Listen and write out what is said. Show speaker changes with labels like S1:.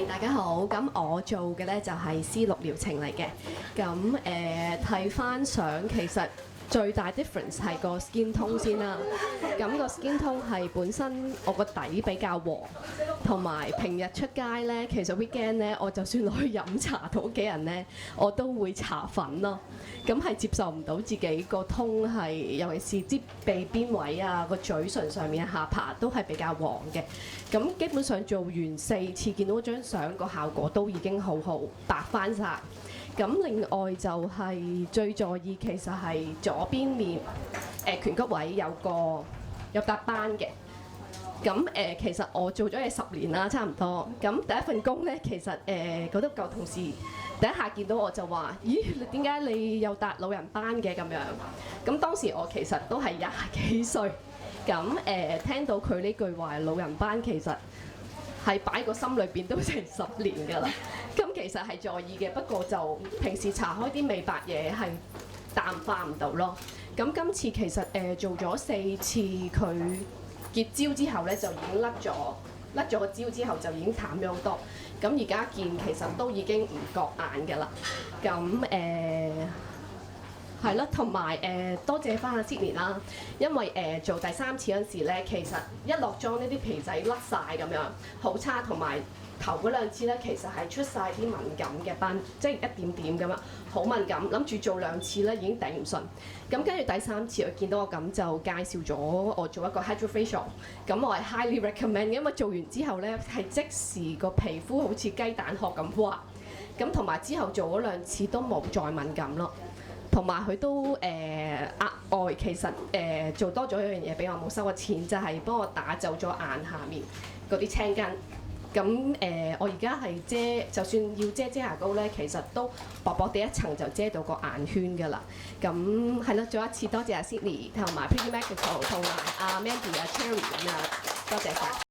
S1: 係大家好，咁我做嘅咧就係 C6 療程嚟嘅。咁睇翻相，其實最大 difference 係個 skin tone 先啦。咁個 skin tone 係本身我個底比較黃，同埋平日出街咧，其實 weekend 咧，我就算落去飲茶同屋企人咧，我都會搽粉咯。咁係接受唔到自己個 tone 係，尤其是啲鼻邊位啊、個嘴唇上面、下巴都係比較黃嘅。咁基本上做完4次，見到張相個效果都已經好好白翻晒。咁另外就係最在意其實係左邊面顴骨位有笪斑嘅。咁其實我做咗嘢10年啦，差唔多。咁第一份工咧，其實嗰啲舊同事第一下見到我就話：咦，點解你有笪老人斑嘅咁樣？咁當時我其實都係廿幾歲。咁聽到佢呢句話老人斑，其實係擺個心裏邊都成10年㗎啦。咁其實係在意嘅，不過就平時搽開啲美白嘢係淡化唔到咯。咁今次其實做咗4次佢結焦之後咧，就已經甩咗個焦之後就已經淡咗好多。咁而家見其實都已經唔覺眼㗎啦。咁係咯，同埋多謝翻阿 Sydney 啦，因為做第3次嗰陣時咧，其實一落妝呢啲皮仔甩晒咁樣，好差，同埋頭嗰2次咧，其實係出晒啲敏感嘅斑，即係一點點咁樣，好敏感。諗住做2次咧已經頂唔順，咁跟住第3次佢見到我咁就介紹咗我做一個 HydraFacial，咁我係 highly recommend，因為做完之後咧係即時個皮膚好似雞蛋殼咁滑，咁同埋之後做嗰2次都冇再敏感咯。同埋佢都額外其實做多咗一樣嘢俾我，冇收過錢，就係幫我打走咗眼下面嗰啲青筋。咁我而家係遮，就算要遮瑕膏咧，其實都薄薄地一層就遮到個眼圈㗎啦。咁係啦，再一次多謝阿 Sydney 同埋 Pretty Magical 同埋阿 Mandy 啊 Cherry 咁樣，多謝晒。